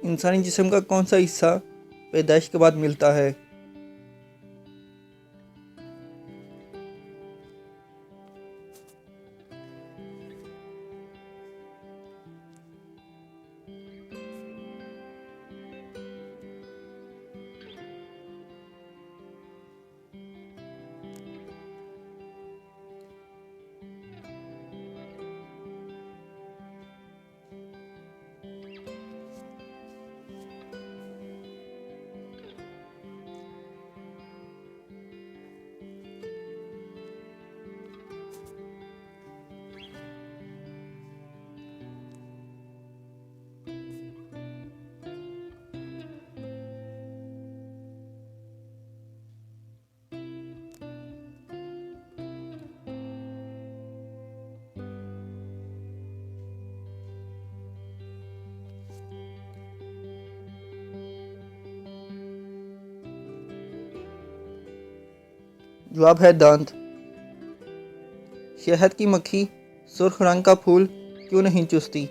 इंसानी जिस्म का कौन सा हिस्सा पैदाइश के बाद मिलता है? जवाब है दांत। शहद की मक्खी सुर्ख रंग का फूल क्यों नहीं चूसती?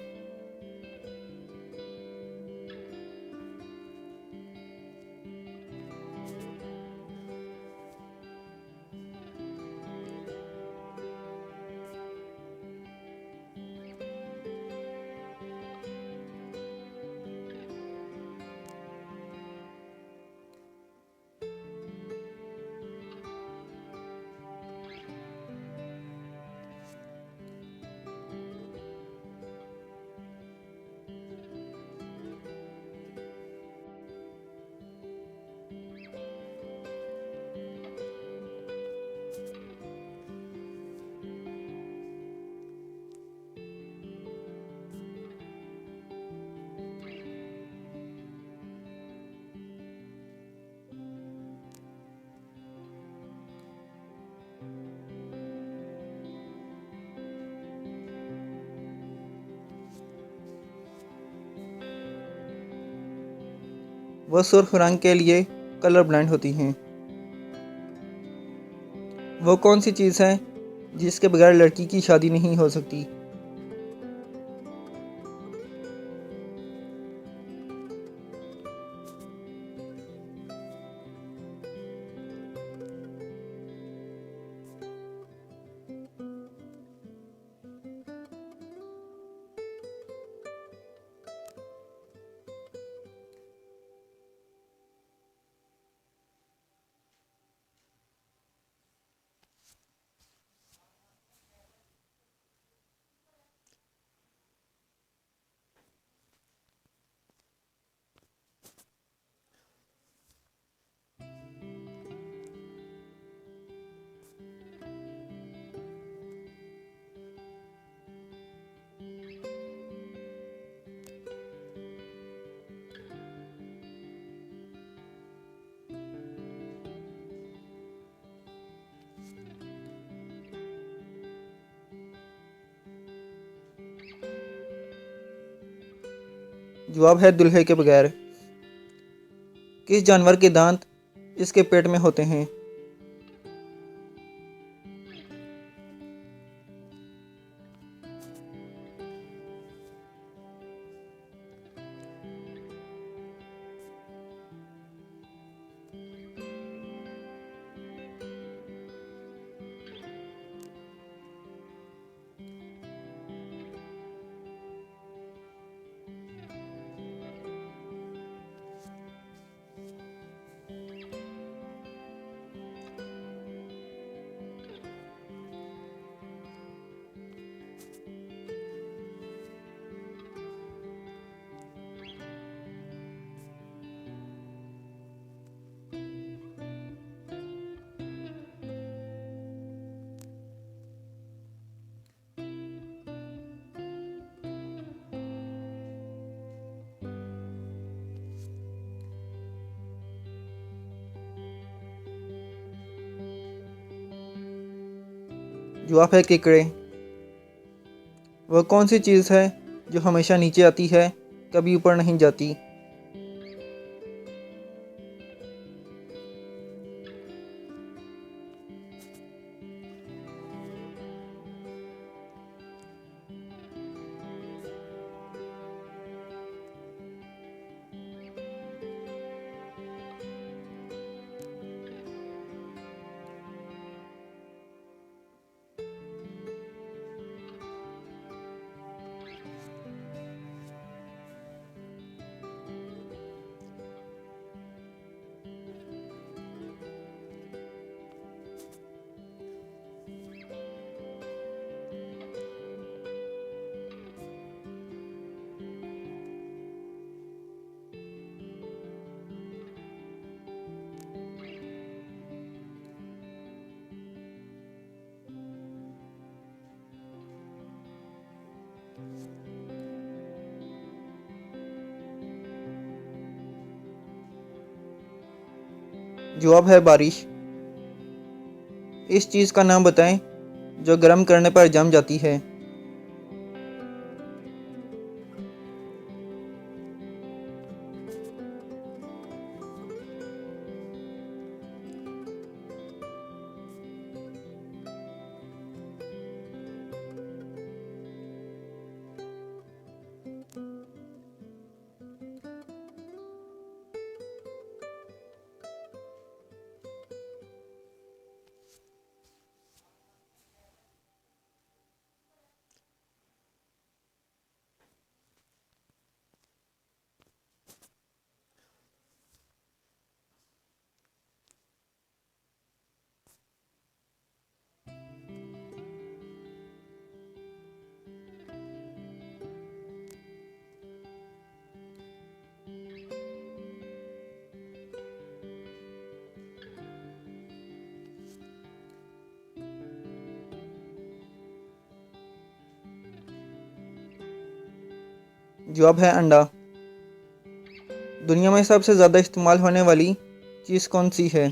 वह सुर्ख रंग के लिए कलर ब्लाइंड होती हैं। वो कौन सी चीज़ है जिसके बगैर लड़की की शादी नहीं हो सकती? जवाब है दूल्हे के बगैर। किस जानवर के दांत इसके पेट में होते हैं? जवाब है केकड़े। वह कौन सी चीज़ है जो हमेशा नीचे आती है, कभी ऊपर नहीं जाती? जवाब है बारिश। इस चीज़ का नाम बताएं जो गर्म करने पर जम जाती है। जवाब है अंडा। दुनिया में सबसे ज़्यादा इस्तेमाल होने वाली चीज़ कौन सी है?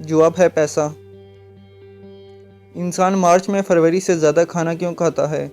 जवाब है पैसा। इंसान मार्च में फरवरी से ज़्यादा खाना क्यों खाता है?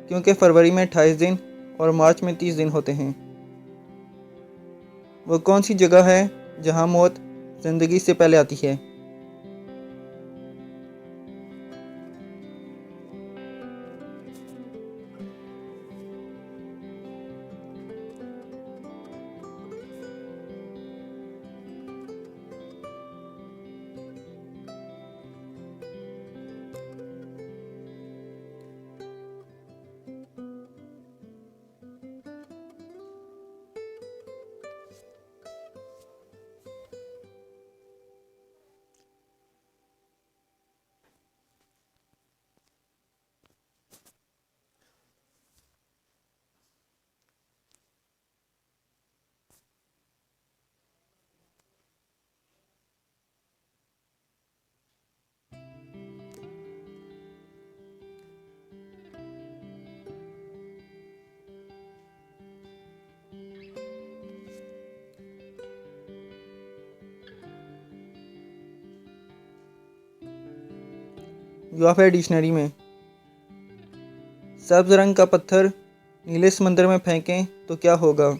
क्योंकि फरवरी में 28 दिन और मार्च में 30 दिन होते हैं। वो कौन सी जगह है जहाँ मौत ज़िंदगी से पहले आती है? जवाब है डिक्शनरी में। सब्ज रंग का पत्थर नीले समंदर में फेंकें तो क्या होगा?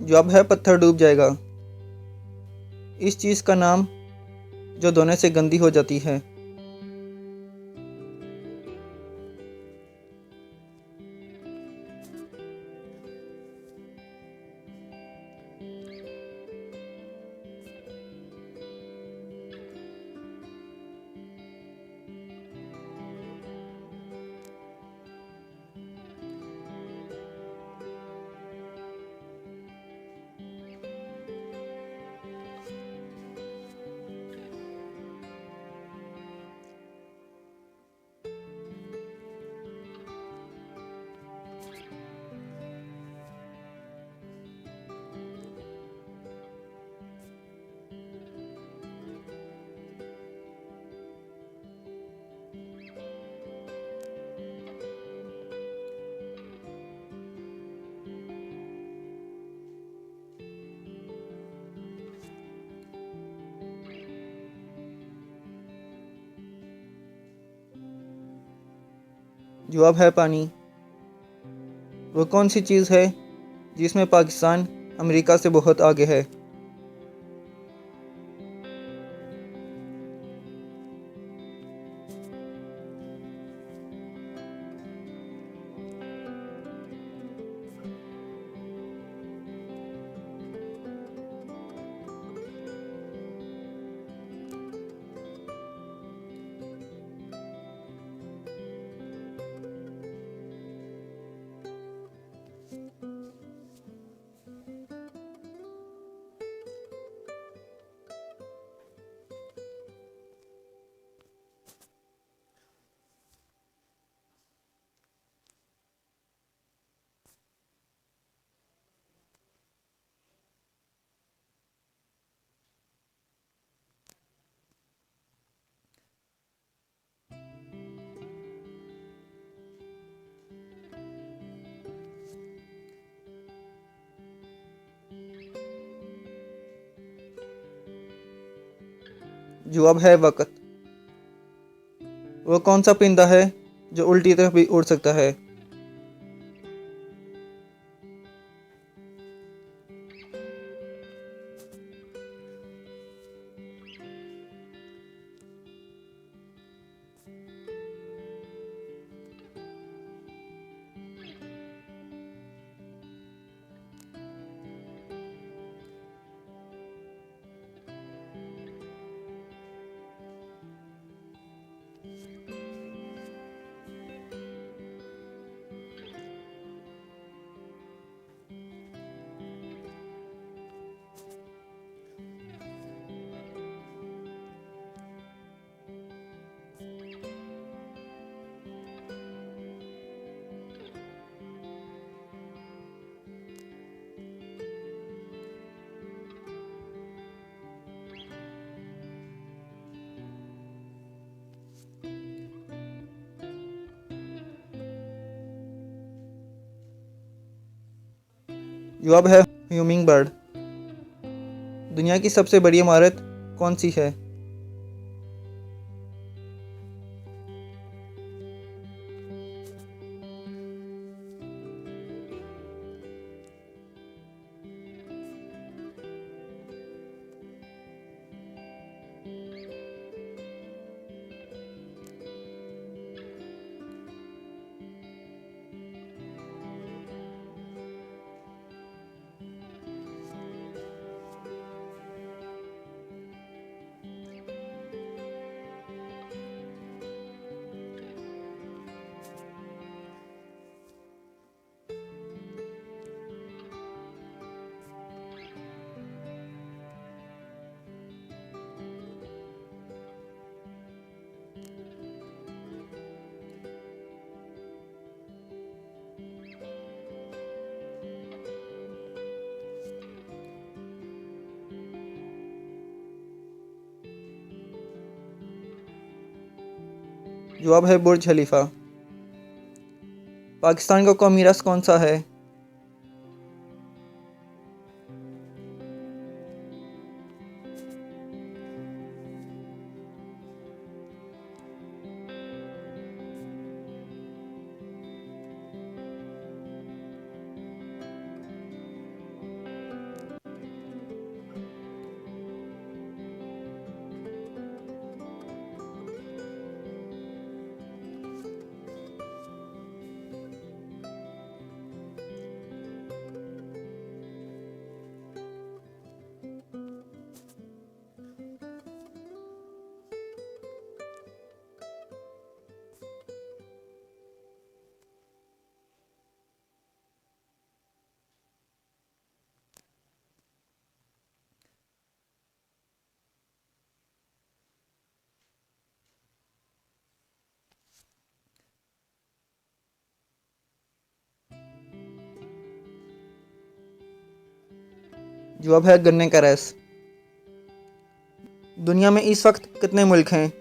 जवाब है पत्थर डूब जाएगा। इस चीज़ का नाम जो धोने से गंदी हो जाती है। जवाब है पानी। वो कौन सी चीज़ है जिसमें पाकिस्तान अमेरिका से बहुत आगे है? जवाब है वक़्त। वो कौन सा परिंदा है जो उल्टी तरफ भी उड़ सकता है? जवाब है ह्यूमिंग बर्ड। दुनिया की सबसे बड़ी इमारत कौन सी है? जवाब है बुर्ज खलीफा। पाकिस्तान का कौमी रस्म कौन सा है? जवाब है गन्ने का रस। दुनिया में इस वक्त कितने मुल्क हैं?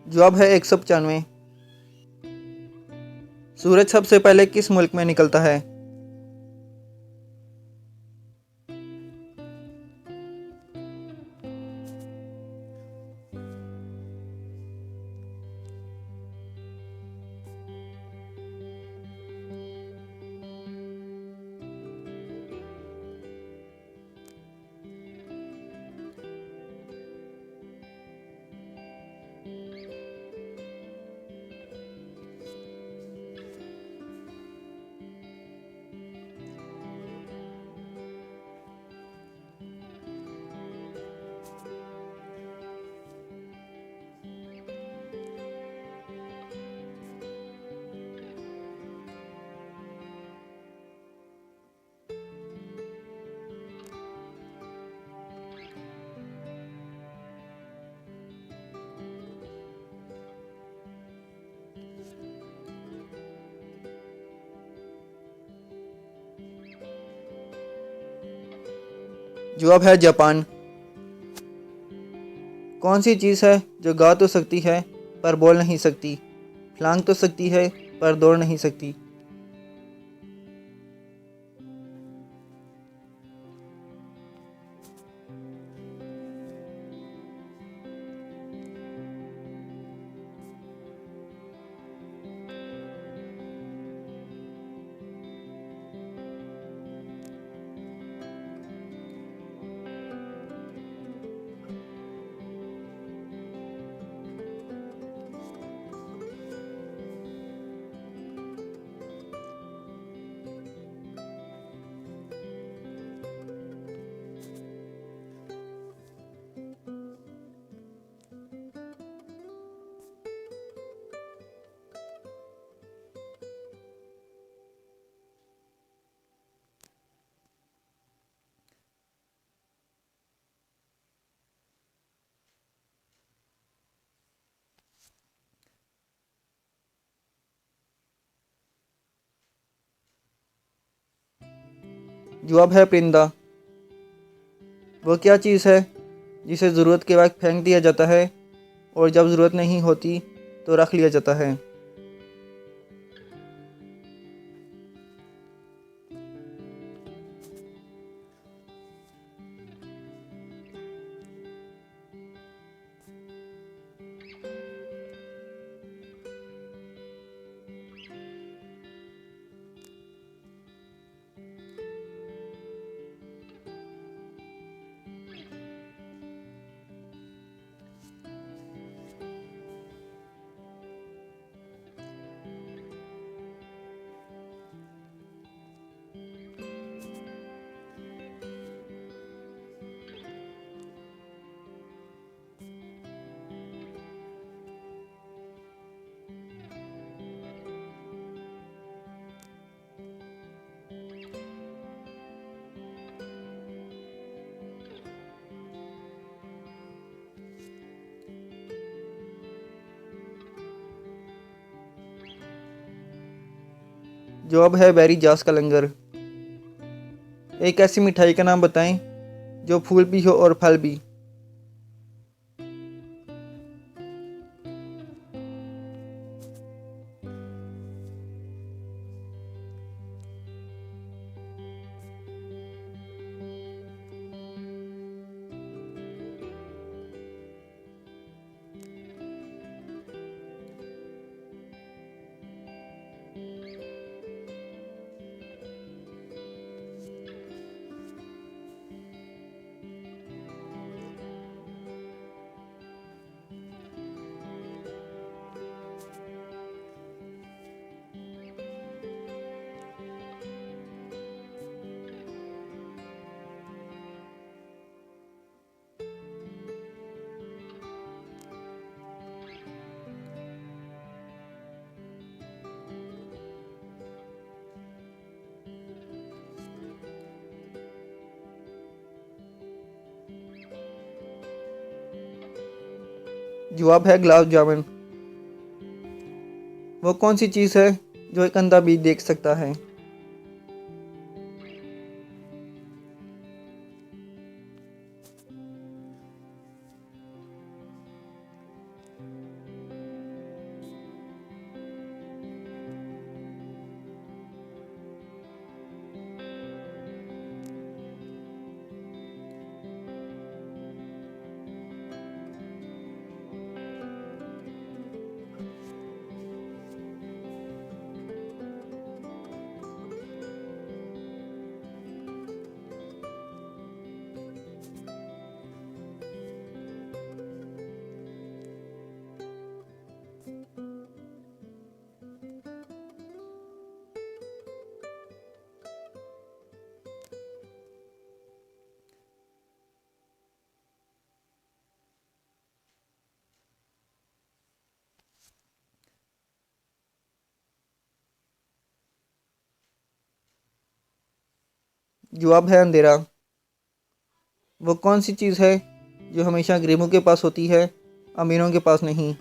जवाब है 195। सूरज सबसे पहले किस मुल्क में निकलता है? जवाब है जापान। कौन सी चीज़ है जो गा तो सकती है पर बोल नहीं सकती, छलांग तो सकती है पर दौड़ नहीं सकती? जवाब है परिंदा। वह क्या चीज़ है जिसे ज़रूरत के वक्त फेंक दिया जाता है और जब ज़रूरत नहीं होती तो रख लिया जाता है? जवाब है बैरी जास का लंगर। एक ऐसी मिठाई का नाम बताएं जो फूल भी हो और फल भी। जवाब है गुलाब जामुन। वो कौन सी चीज़ है जो एक अंधा भी देख सकता है? जवाब है अंधेरा। वो कौन सी चीज़ है जो हमेशा गरीबों के पास होती है, अमीरों के पास नहीं?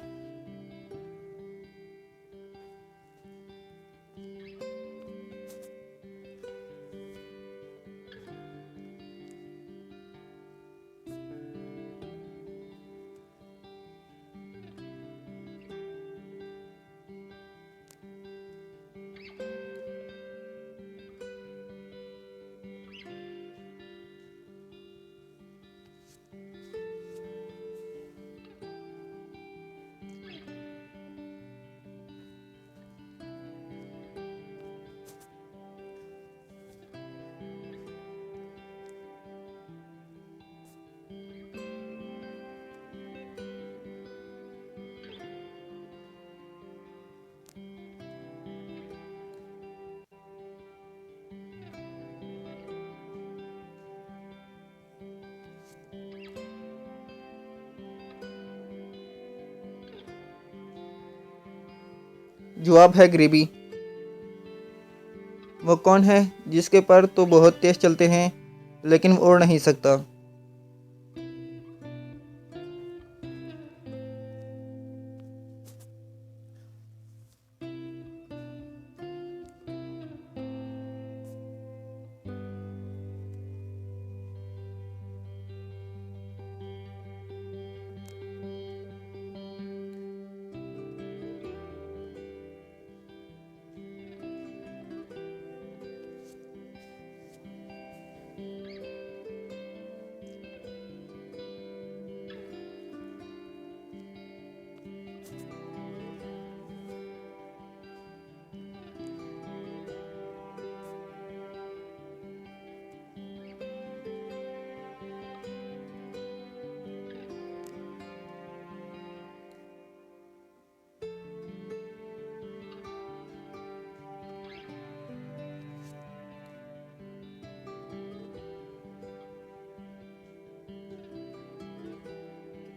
जवाब है गरीबी। वो कौन है जिसके पर तो बहुत तेज चलते हैं लेकिन वो उड़ नहीं सकता?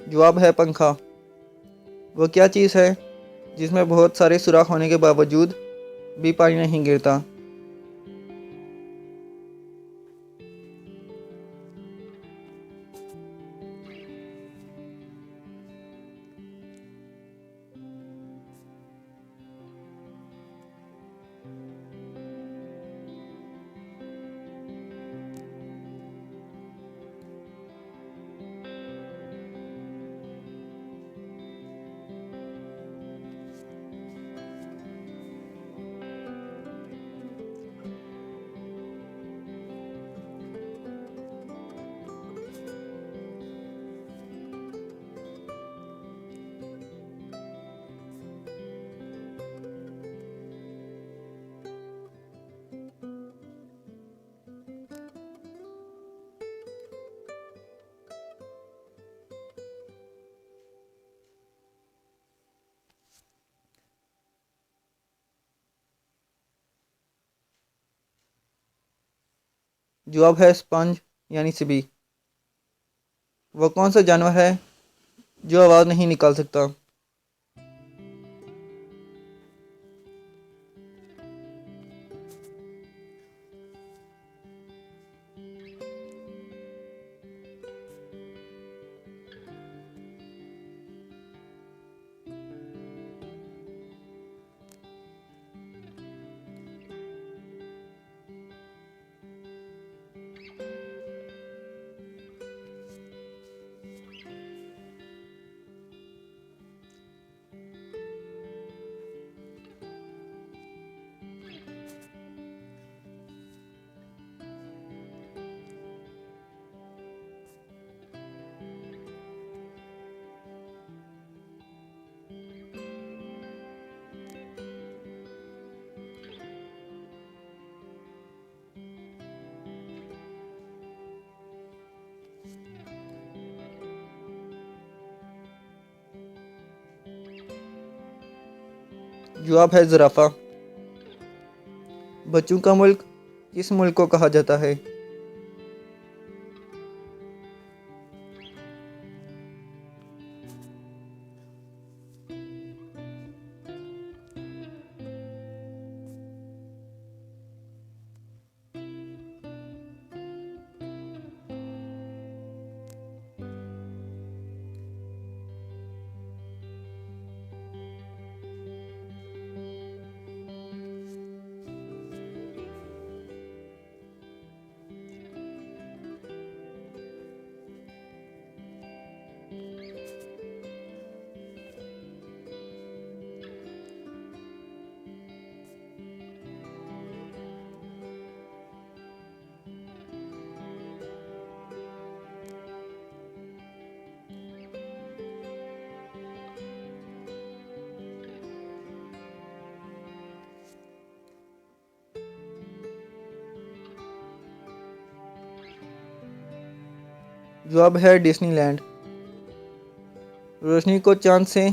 जवाब है पंखा। वो क्या चीज़ है जिसमें बहुत सारे सुराख होने के बावजूद भी पानी नहीं गिरता? जवाब है स्पंज यानी सिबी। वो कौन सा जानवर है जो आवाज़ नहीं निकाल सकता? जवाब है ज़राफ़ा। बच्चों का मुल्क किस मुल्क को कहा जाता है? जवाब है डिज्नीलैंड। रोशनी को चांद से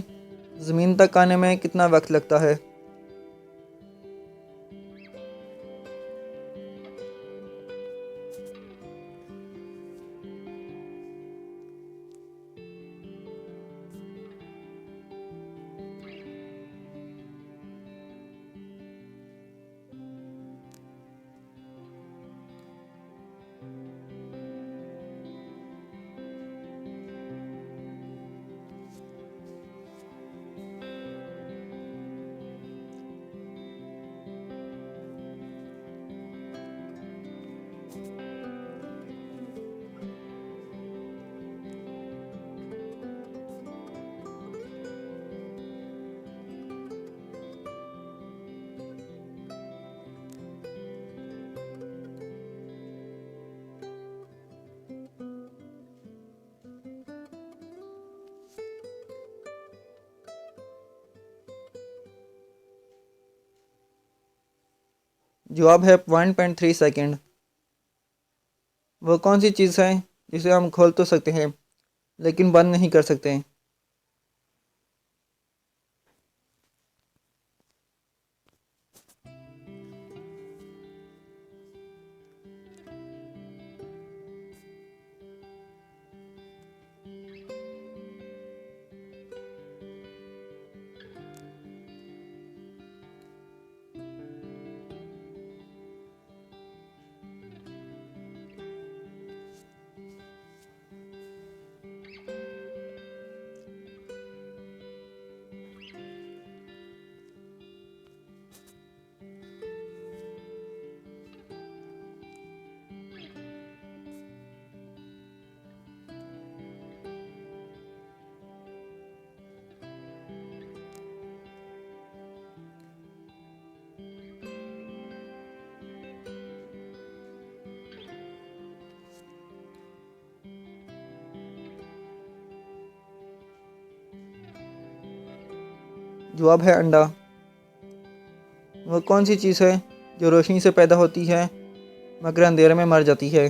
ज़मीन तक आने में कितना वक्त लगता है? जवाब है 0.3 सेकंड। वो कौन सी चीज़ है जिसे हम खोल तो सकते हैं लेकिन बंद नहीं कर सकते? जवाब है अंडा। वो कौन सी चीज़ है जो रोशनी से पैदा होती है मगर अंधेरे में मर जाती है?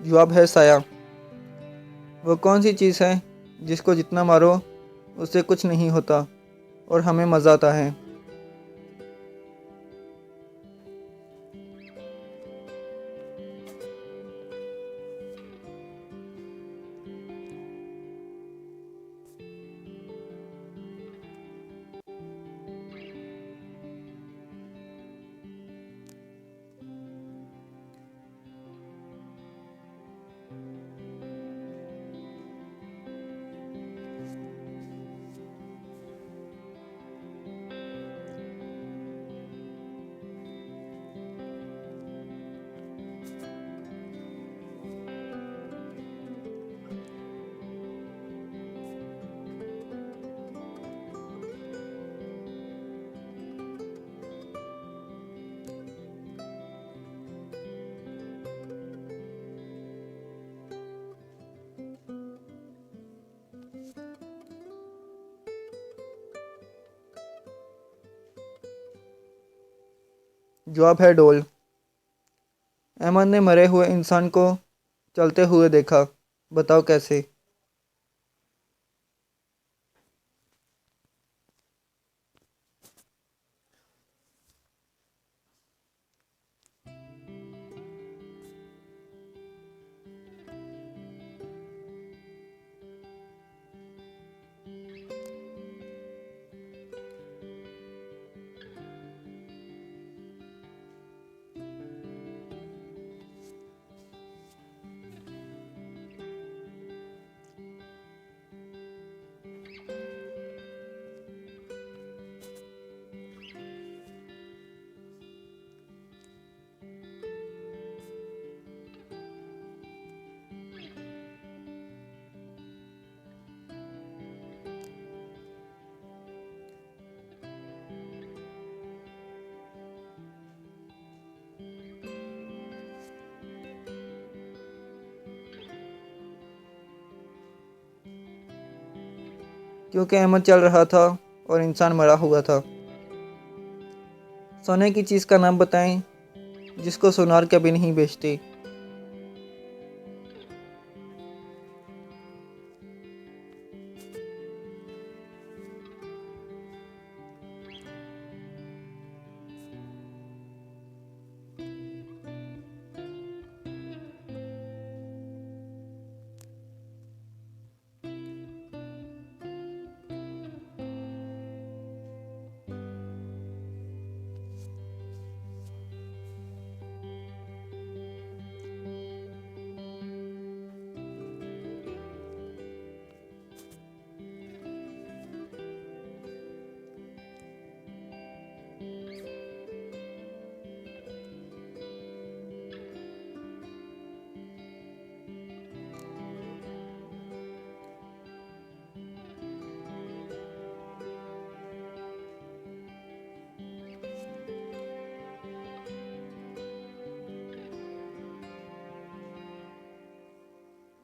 जवाब है साया। वो कौन सी चीज़ है जिसको जितना मारो उससे कुछ नहीं होता और हमें मज़ा आता है? जवाब है डोल। अहमद ने मरे हुए इंसान को चलते हुए देखा। बताओ कैसे? क्योंकि अहमद चल रहा था और इंसान मरा हुआ था। सोने की चीज़ का नाम बताएं जिसको सुनार कभी नहीं बेचती।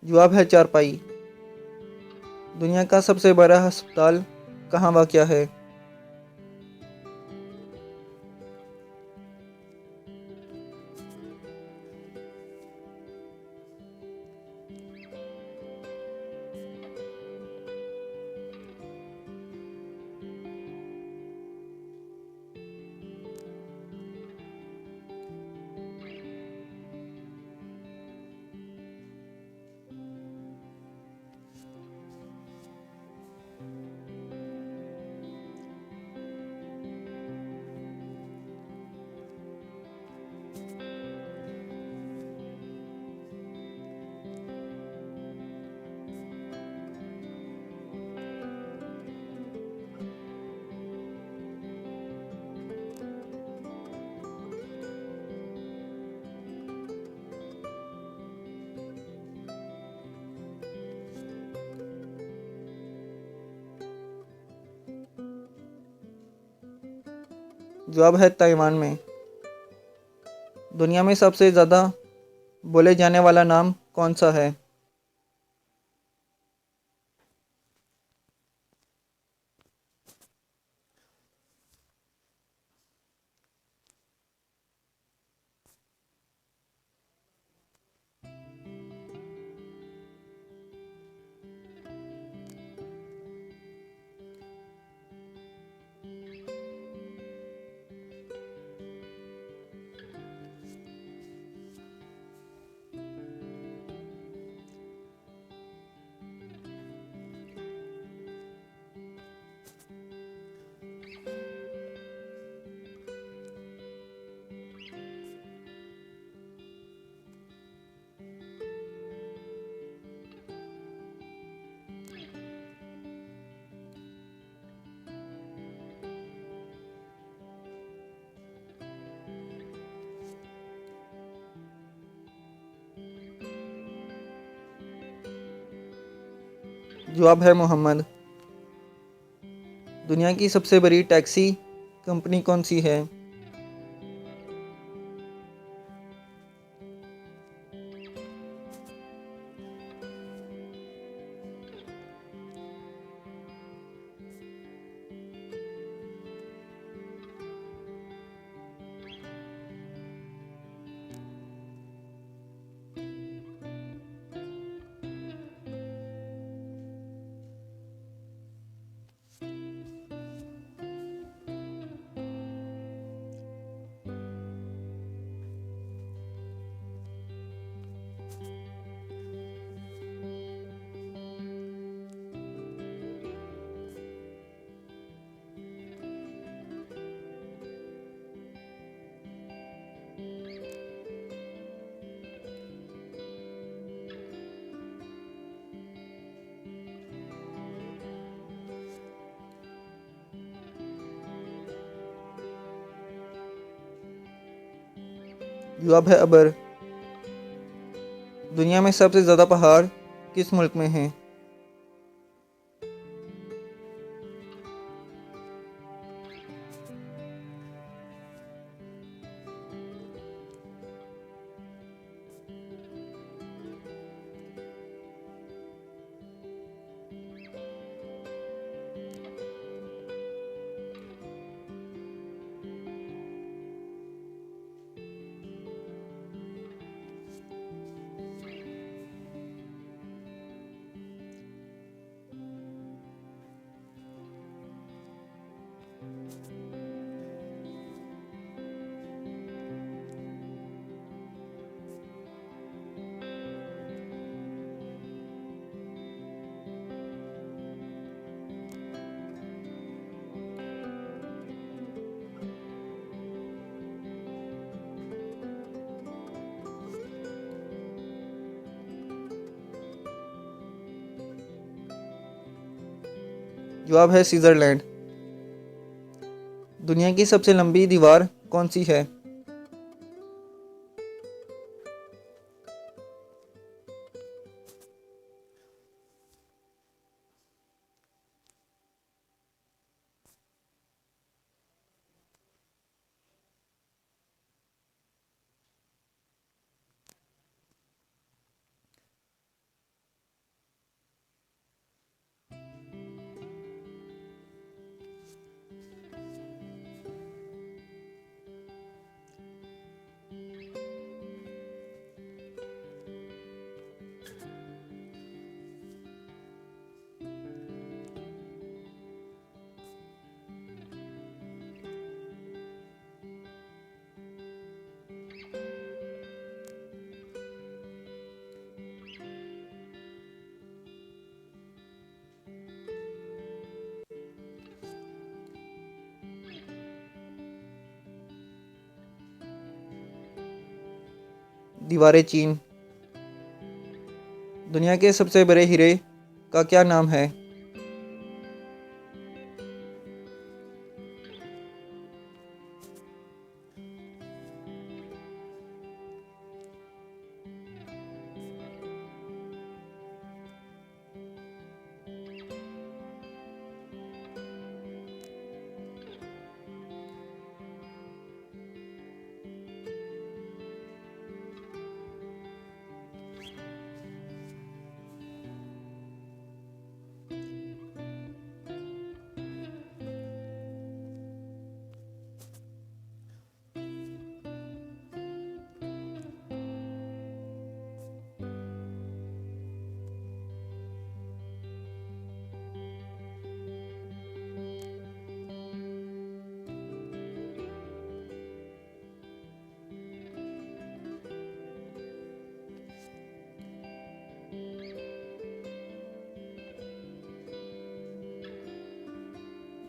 जवाब है चारपाई। दुनिया का सबसे बड़ा अस्पताल कहाँ वाक़या है? जवाब है ताइवान में। दुनिया में सबसे ज़्यादा बोले जाने वाला नाम कौन सा है? जवाब है मोहम्मद। दुनिया की सबसे बड़ी टैक्सी कंपनी कौन सी है? जवाब है अबर। दुनिया में सबसे ज़्यादा पहाड़ किस मुल्क में हैं? जवाब है स्विट्ज़रलैंड। दुनिया की सबसे लंबी दीवार कौन सी है? दीवारें चीन। दुनिया के सबसे बड़े हीरे का क्या नाम है?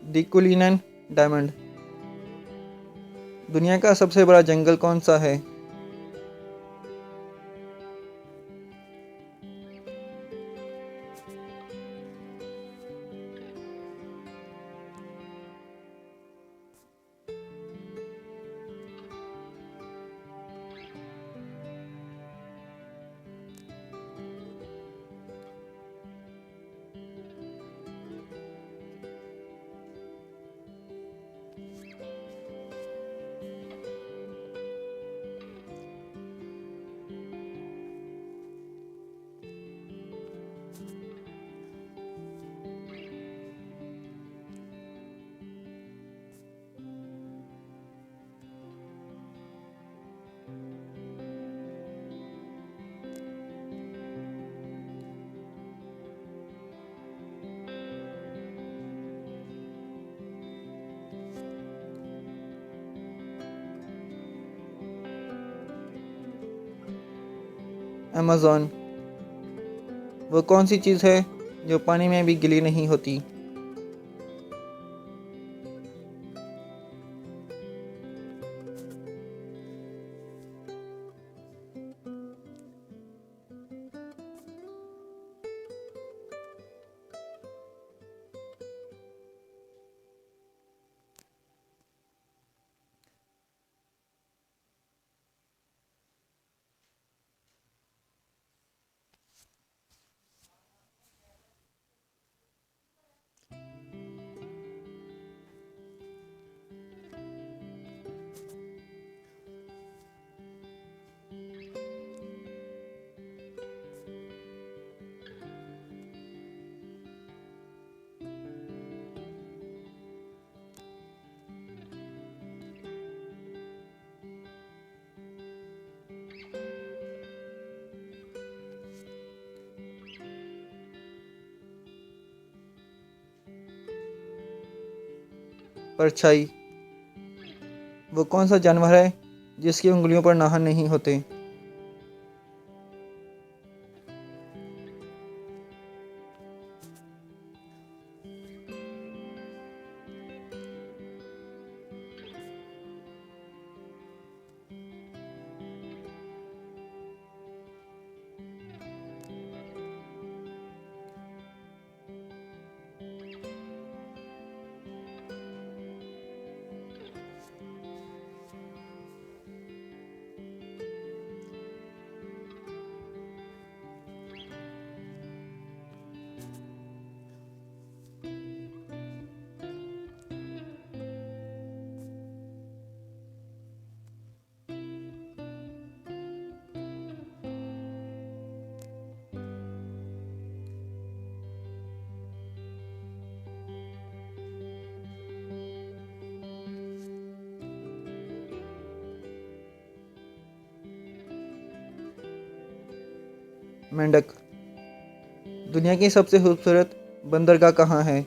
दी कुलिनन डायमंड। दुनिया का सबसे बड़ा जंगल कौन सा है? अमेज़न। वो कौन सी चीज़ है जो पानी में भी गीली नहीं होती? परछाई। वो कौन सा जानवर है जिसकी उंगलियों पर नाखून नहीं होते? मेंढक। दुनिया की सबसे खूबसूरत बंदरगाह कहाँ है?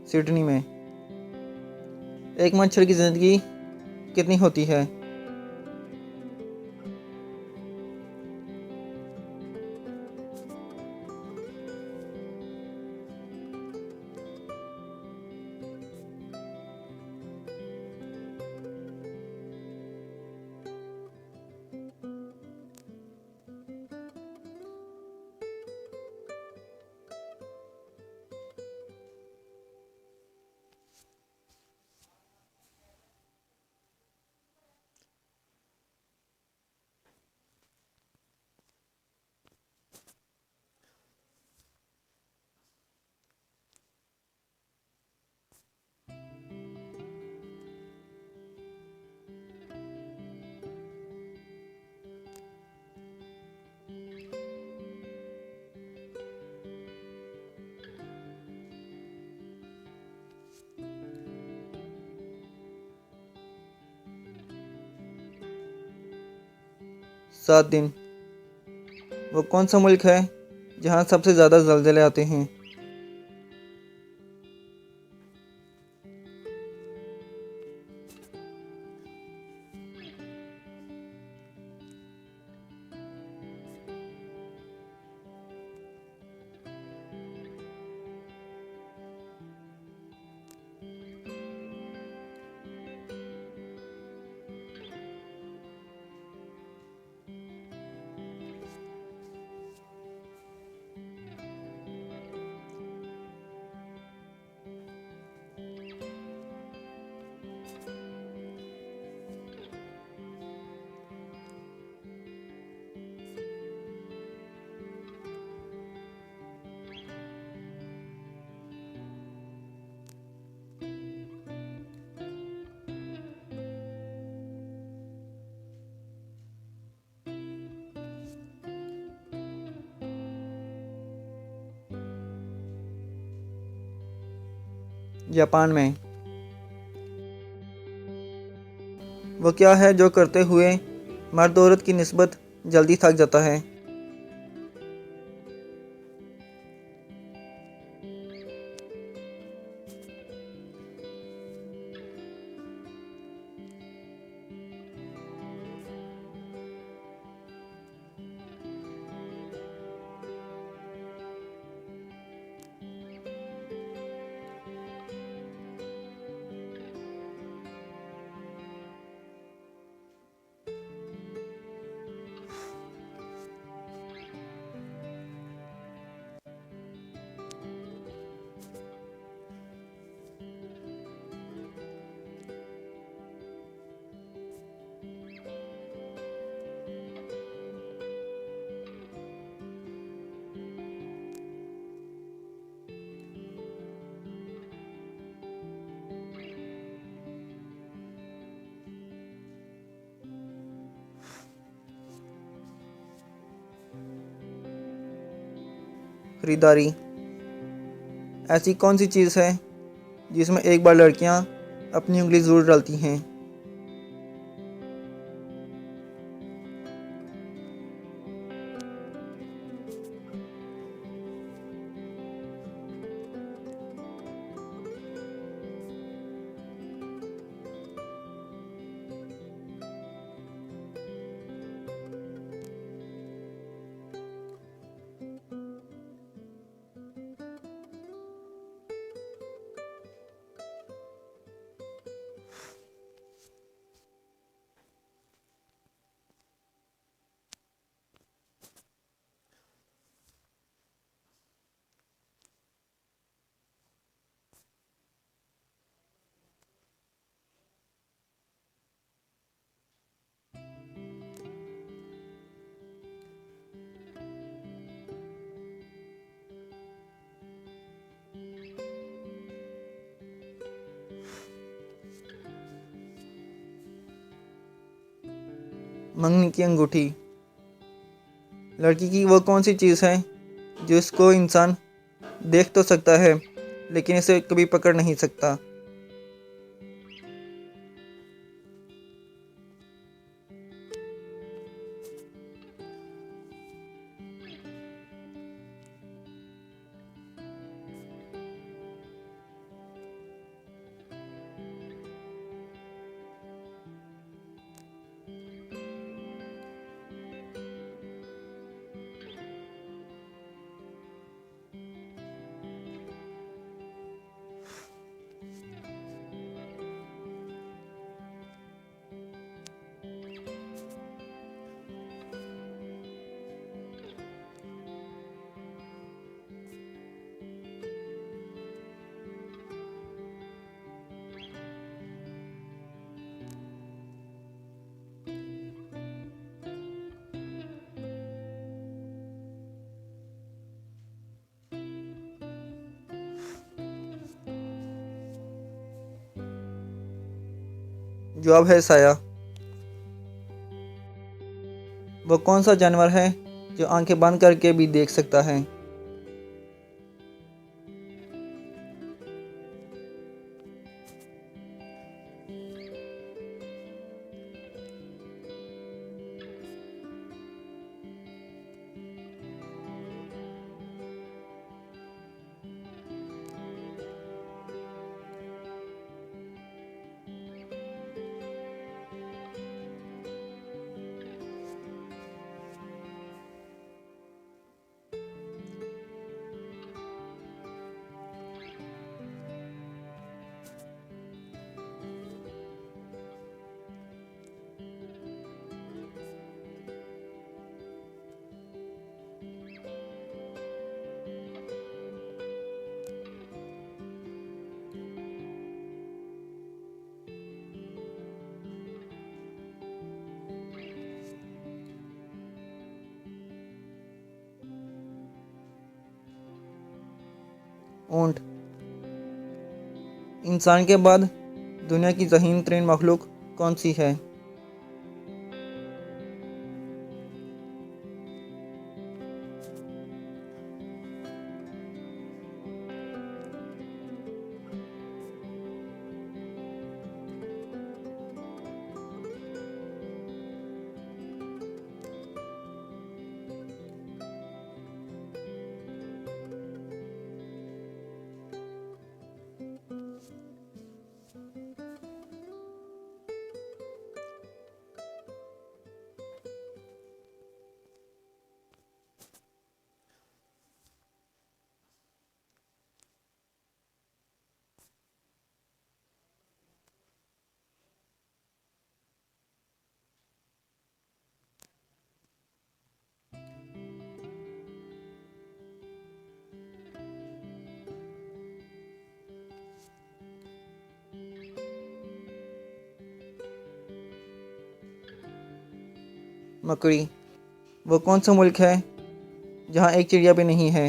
सिडनी में। एक मच्छर की ज़िंदगी कितनी होती है? सात दिन। वो कौन सा मुल्क है जहाँ सबसे ज़्यादा ज़लज़ले आते हैं? जापान में। वो क्या है जो करते हुए मर्द औरत की निस्बत जल्दी थक जाता है? खरीदारी। ऐसी कौन सी चीज़ है जिसमें एक बार लड़कियां अपनी उंगली ज़रूर डालती हैं? मंगनी की अंगूठी। लड़की की वो कौन सी चीज़ है जिसको इंसान देख तो सकता है लेकिन इसे कभी पकड़ नहीं सकता? जवाब है साया। वो कौन सा जानवर है जो आंखें बंद करके भी देख सकता है? ऊंट। इंसान के बाद दुनिया की ज़हीन तरीन मखलूक कौन सी है? मकड़ी। वो कौन सा मुल्क है जहाँ एक चिड़िया भी नहीं है?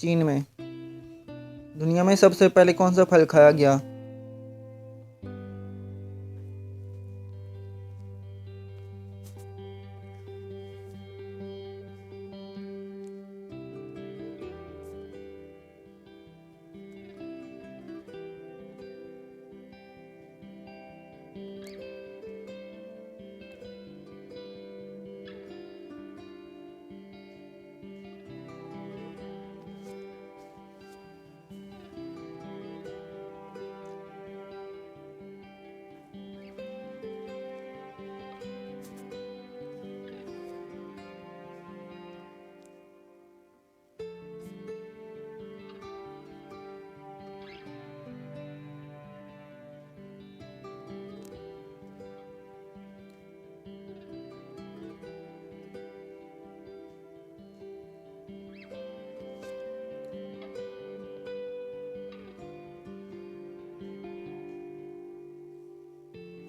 चीन में। दुनिया में सबसे पहले कौन सा फल खाया गया?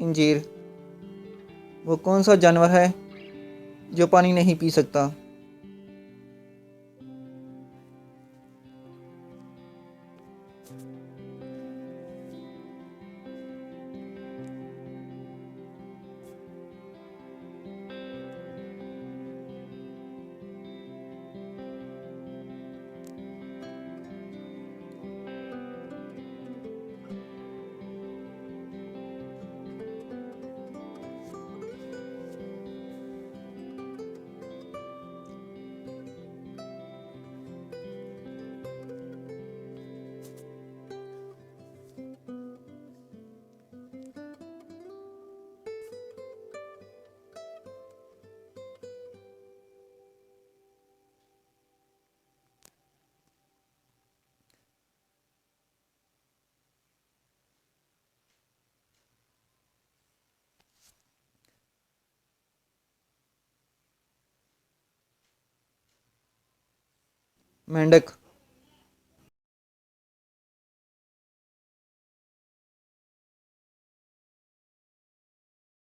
इंजीर। वो कौन सा जानवर है जो पानी नहीं पी सकता? मेंढक।